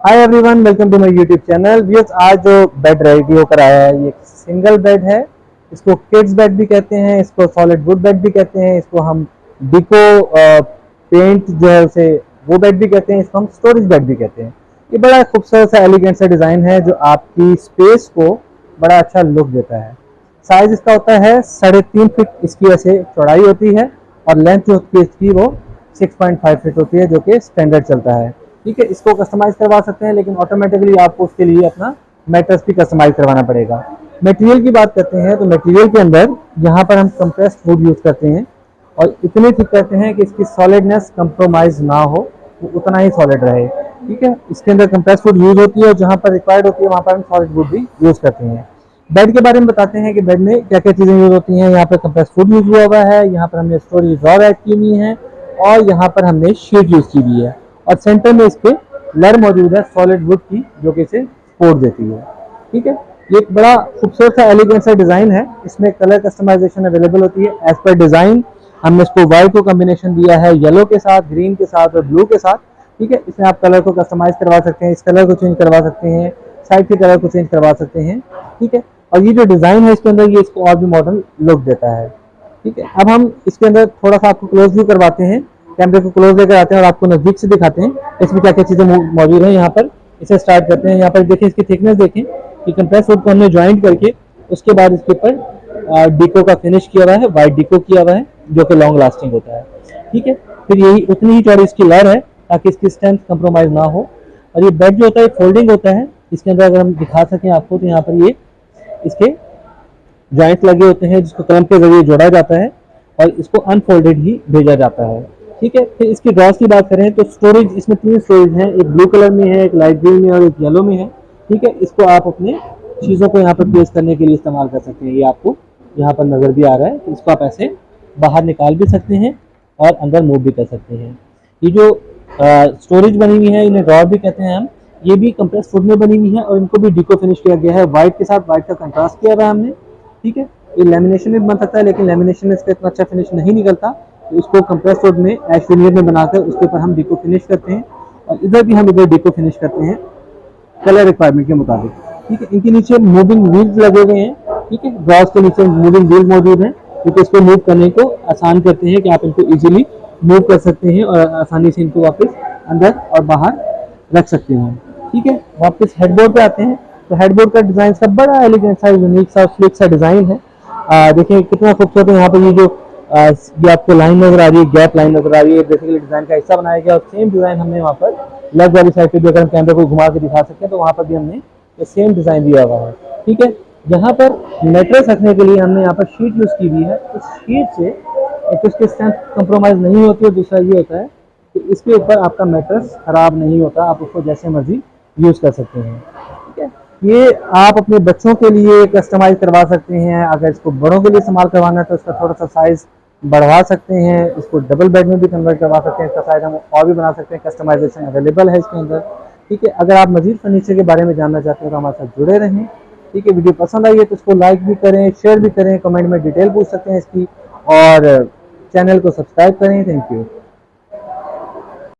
Hi everyone, welcome to my YouTube channel. Viewers, आज जो bed ready होकर आया है ये सिंगल बेड है। इसको किड्स बेड भी कहते हैं, इसको सॉलिड वुड बेड भी कहते हैं, इसको हम डिको पेंट जो है उसे वो बेड भी कहते हैं, इसको हम स्टोरेज बेड भी कहते हैं। ये बड़ा खूबसूरत सा एलिगेंट सा डिज़ाइन है जो आपकी स्पेस को बड़ा अच्छा लुक देता है। साइज इसका होता है 3.5 फीट, इसकी वैसे चौड़ाई होती है, और लेंथ जो होती है इसकी वो 6.5 फीट होती है, जो कि स्टैंडर्ड चलता है। ठीक है, इसको कस्टमाइज करवा सकते हैं, लेकिन ऑटोमेटिकली आपको उसके लिए अपना मैट्रेस भी कस्टमाइज करवाना पड़ेगा। मटेरियल की बात करते हैं तो मटेरियल के अंदर यहाँ पर हम कंप्रेस्ड वुड यूज़ करते हैं, और इतने थिक करते हैं कि इसकी सॉलिडनेस कंप्रोमाइज ना हो, वो उतना ही सॉलिड रहे। ठीक है, इसके अंदर कंप्रेस्ड वुड यूज़ होती है, और जहाँ पर रिक्वायर्ड होती है वहाँ पर हम सॉलिड वुड भी यूज़ करते हैं। बेड के बारे में बताते हैं कि बेड में क्या क्या चीज़ें यूज़ होती हैं। यहाँ पर कंप्रेस्ड वुड यूज़ हुआ हुआ है, यहाँ पर हमने स्टोरेज ड्रॉर ऐड की हुई है, और यहाँ पर हमने शीट यूज़ की हुई है, और सेंटर में इसके लर मौजूद है सॉलिड वुड की, जो कि इसे सपोर्ट देती है। ठीक है, ये एक बड़ा खूबसूरत सा एलिगेंट सा डिज़ाइन है। इसमें कलर कस्टमाइजेशन अवेलेबल होती है एज पर डिज़ाइन। हमने इसको वाइट को कॉम्बिनेशन दिया है येलो के साथ, ग्रीन के साथ और ब्लू के साथ। ठीक है, इसमें आप कलर को कस्टमाइज करवा सकते हैं, इस कलर को चेंज करवा सकते हैं, साइड के कलर को चेंज करवा सकते हैं। ठीक है, और ये जो डिज़ाइन है इसके अंदर, ये इसको और भी मॉडर्न लुक देता है। ठीक है, अब हम इसके अंदर थोड़ा सा आपको क्लोज व्यू करवाते हैं, कैमरे को क्लोज लेकर आते हैं और आपको नजदीक से दिखाते हैं इसमें क्या क्या चीज़ें मौजूद हैं। यहाँ पर इसे स्टार्ट करते हैं। यहाँ पर देखिए इसकी थिकनेस देखें कि कंप्रेस वुड को हमने ज्वाइंट करके उसके बाद इसके ऊपर डिको का फिनिश किया हुआ है, वाइट डिको किया हुआ है, जो कि लॉन्ग लास्टिंग होता है। ठीक है, फिर यही उतनी ही चौड़ी इसकी लर है ताकि इसकी स्ट्रेंथ कंप्रोमाइज ना हो। और ये बेड जो होता है फोल्डिंग होता है। इसके अंदर अगर हम दिखा सकें आपको तो यहाँ पर ये इसके जॉइंट लगे होते हैं, जिसको कलम के जरिए जोड़ा जाता है और इसको अनफोल्डेड ही भेजा जाता है। ठीक है, फिर इसकी ड्रॉस की बात करें तो स्टोरेज, इसमें 3 स्टोरेज हैं, एक ब्लू कलर में है, एक लाइट ग्रीन में और एक येलो में है। ठीक है, इसको आप अपने चीज़ों को यहाँ पर प्लेस करने के लिए इस्तेमाल कर सकते हैं। ये आपको यहाँ पर नज़र भी आ रहा है, इसको आप ऐसे बाहर निकाल भी सकते हैं और अंदर मूव भी कर सकते हैं। ये जो स्टोरेज बनी हुई है, इन्हें ड्रॉर भी कहते हैं हम, ये भी कंप्रेस वुड में बनी हुई है, और इनको भी डिको फिनिश किया गया है वाइट के साथ। वाइट का कंट्रास्ट किया हुआ है हमने। ठीक है, ये लेमिनेशन में बन सकता है, लेकिन लेमिनेशन में इसका इतना अच्छा फिनिश नहीं निकलता, तो इसको कंप्रेस वुड में ऐश विनियर में बनाकर उसके ऊपर हम डिको फिनिश करते हैं, और इधर भी हम इधर डिको फिनिश करते हैं कलर रिक्वायरमेंट के मुताबिक। ठीक है, इनके नीचे मूविंग व्हील्स लगे हुए हैं। ठीक है, ड्रॉर्स के नीचे मूविंग व्हील मौजूद हैं, क्योंकि इसको मूव करने को आसान करते हैं कि आप इनको इजीली मूव कर सकते हैं और आसानी से इनको वापस अंदर और बाहर रख सकते हैं। ठीक है, वापस हेडबोर्ड पे आते हैं तो हेडबोर्ड का डिज़ाइन सब बड़ा एलिगेंट सा, यूनिक सा, स्लिक सा डिज़ाइन है। देखिए कितना खूबसूरत है। यहाँ पर ये जो ये आपको लाइन नजर आ रही है, गैप लाइन नजर आ रही है, बेसिकली डिज़ाइन का हिस्सा बनाया गया, और सेम डिज़ाइन हमने वहाँ पर लेफ्ट वाली साइड पे भी, अगर हम कैमरे को घुमा के दिखा सकते हैं तो वहाँ पर भी हमने ये सेम डिज़ाइन दिया हुआ है। ठीक है, यहाँ पर मैट्रेस रखने के लिए हमने यहाँ पर शीट यूज़ की हुई है। इस शीट से एक उसकी स्ट्रेंथ कंप्रोमाइज़ नहीं होती है, दूसरा ये होता है कि इसके ऊपर आपका मैट्रेस ख़राब नहीं होता, आप उसको जैसे मर्जी यूज़ कर सकते हैं। ठीक है, ये आप अपने बच्चों के लिए कस्टमाइज करवा सकते हैं। अगर इसको बड़ों के लिए इस्तेमाल करवाना है तो इसका थोड़ा सा साइज़ बढ़वा सकते हैं, इसको डबल बेड में भी कन्वर्ट करवा सकते हैं, इसका साइज हम और भी बना सकते हैं, कस्टमाइजेशन अवेलेबल है इसके अंदर। ठीक है, अगर आप मजीद फर्नीचर के बारे में जानना चाहते हैं तो हमारे साथ जुड़े रहें। ठीक है, वीडियो पसंद आई है तो इसको लाइक भी करें, शेयर भी करें, कमेंट में डिटेल पूछ सकते हैं इसकी, और चैनल को सब्सक्राइब करें। Thank you.